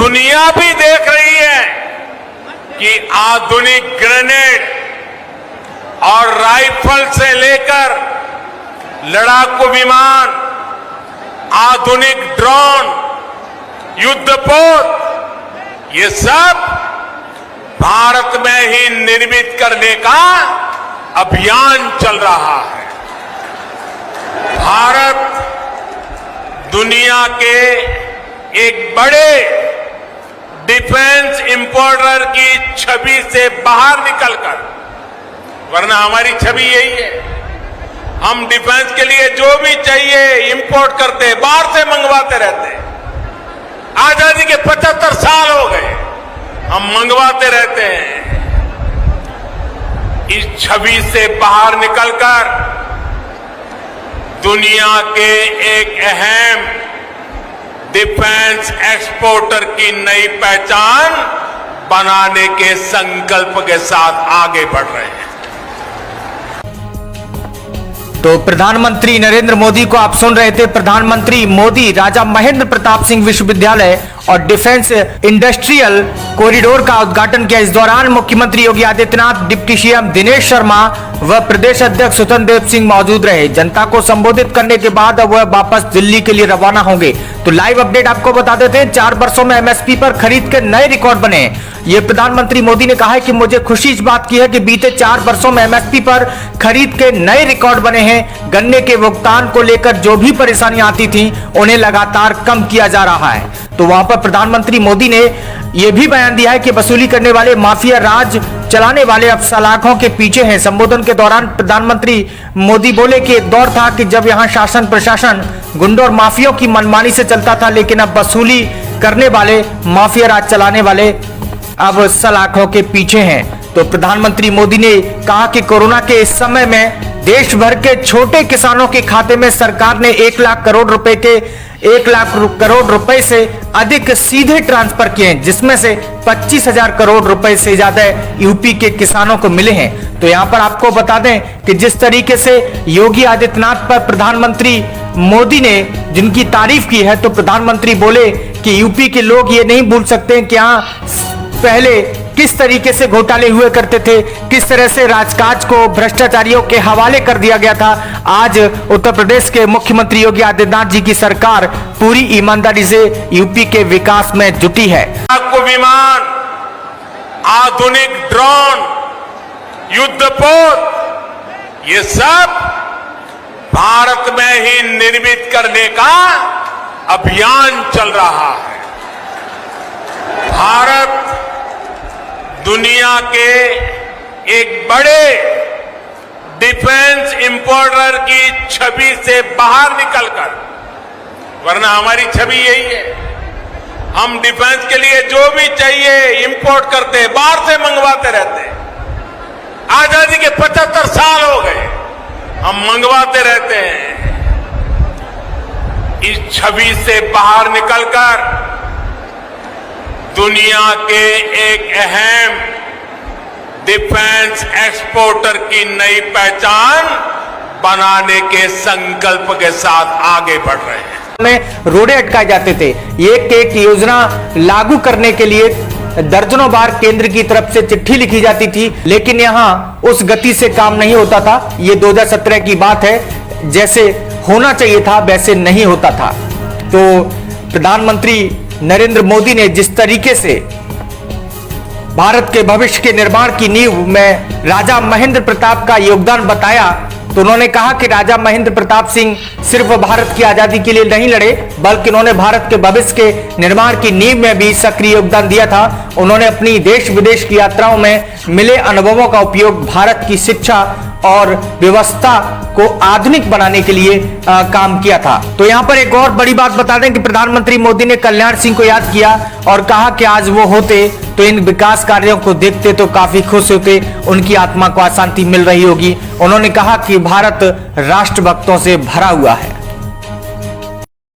दुनिया भी देख रही है कि आधुनिक ग्रेनेड और राइफल से लेकर लड़ाकू विमान, आधुनिक ड्रोन, युद्धपोत, ये सब भारत में ही निर्मित करने का अभियान चल रहा है। भारत दुनिया के एक बड़े डिफेंस इंपोर्टर की छवि से बाहर निकलकर, वरना हमारी छवि यही है, हम डिफेंस के लिए जो भी चाहिए इंपोर्ट करते, बाहर से मंगवाते रहते। आजादी के 75 साल हो गए, हम मंगवाते रहते हैं। इस छवि से बाहर निकलकर दुनिया के एक अहम डिफेंस एक्सपोर्टर की नई पहचान बनाने के संकल्प के साथ आगे बढ़ रहे हैं। तो प्रधानमंत्री नरेंद्र मोदी को आप सुन रहे थे। प्रधानमंत्री मोदी राजा महेंद्र प्रताप सिंह विश्वविद्यालय और डिफेंस इंडस्ट्रियल कॉरिडोर का उद्घाटन किया। इस दौरान मुख्यमंत्री योगी आदित्यनाथ, डिप्टी सीएम दिनेश शर्मा व प्रदेश अध्यक्ष स्वतंत्र देव सिंह मौजूद रहे। जनता को संबोधित करने के बाद अब वह वापस दिल्ली के लिए रवाना होंगे। तो लाइव अपडेट आपको बता देते हैं। 4 वर्षों में एमएसपी पर खरीद के नए रिकॉर्ड बने। ये प्रधानमंत्री मोदी ने कहा है कि मुझे खुशी इस बात की है कि बीते 4 वर्षों में एमएसपी पर खरीद के नए रिकॉर्ड बने हैं। गन्ने के भुगतान को लेकर जो भी परेशानियां आती थी उन्हें लगातार कम किया जा रहा है। तो वहां पर प्रधानमंत्री मोदी ने यह भी बयान दिया है कि वसूली करने वाले माफिया राज चलाने वाले अब सलाखों के पीछे हैं। संबोधन के दौरान प्रधानमंत्री मोदी बोले कि एक दौर था कि जब यहां शासन प्रशासन गुंडों और माफियों की मनमानी से चलता था, लेकिन अब वसूली करने वाले माफिया राज चलाने वाले अब सलाखों के पीछे हैं। तो प्रधानमंत्री मोदी ने कहा कि कोरोना के इस समय में देश भर के छोटे किसानों के खाते में सरकार ने 1 लाख करोड़ रुपए से अधिक सीधे ट्रांसफर किए हैं, जिसमें से 25,000 करोड़ रुपए से ज्यादा यूपी के किसानों को मिले हैं। तो यहां पर आपको बता दें कि जिस तरीके से योगी आदित्यनाथ पर प्रधानमंत्री मोदी ने जिनकी तारीफ की है, तो प्रधानमंत्री बोले कि यूपी के लोग ये नहीं भूल सकते कि यहाँ पहले किस तरीके से घोटाले हुए करते थे, किस तरह से राजकाज को भ्रष्टाचारियों के हवाले कर दिया गया था। आज उत्तर प्रदेश के मुख्यमंत्री योगी आदित्यनाथ जी की सरकार पूरी ईमानदारी से यूपी के विकास में जुटी है। लड़ाकू विमान, आधुनिक ड्रोन, युद्धपोत, ये सब भारत में ही निर्मित करने का अभियान चल रहा है। भारत दुनिया के एक बड़े डिफेंस इंपोर्टर की छवि से बाहर निकलकर, वरना हमारी छवि यही है, हम डिफेंस के लिए जो भी चाहिए इंपोर्ट करते, बाहर से मंगवाते रहते। आजादी के 75 साल हो गए, हम मंगवाते रहते हैं। इस छवि से बाहर निकलकर दुनिया के एक अहम डिफेंस एक्सपोर्टर की नई पहचान बनाने के संकल्प के साथ आगे बढ़ रहे हैं। में रोडे अटकाए जाते थे। एक योजना लागू करने के लिए दर्जनों बार केंद्र की तरफ से चिट्ठी लिखी जाती थी, लेकिन यहां उस गति से काम नहीं होता था। ये 2017 की बात है, जैसे होना चाहिए था वैसे नहीं होता था। तो प्रधानमंत्री नरेंद्र मोदी ने जिस तरीके से भारत के भविष्य के निर्माण की नींव में राजा महेंद्र प्रताप का योगदान बताया, तो उन्होंने कहा कि राजा महेंद्र प्रताप सिंह सिर्फ भारत की आजादी के लिए नहीं लड़े, बल्कि उन्होंने भारत के भविष्य के निर्माण की नींव में भी सक्रिय योगदान दिया था। उन्होंने अपनी देश विदेश की यात्राओं में मिले अनुभवों का उपयोग भारत की शिक्षा और व्यवस्था को आधुनिक बनाने के लिए काम किया था। तो यहाँ पर एक और बड़ी बात बता दें कि प्रधानमंत्री मोदी ने कल्याण सिंह को याद किया और कहा कि आज वो होते तो इन विकास कार्यों को देखते तो काफी खुश होते, उनकी आत्मा को शांति मिल रही होगी। उन्होंने कहा कि भारत राष्ट्रभक्तों से भरा हुआ है।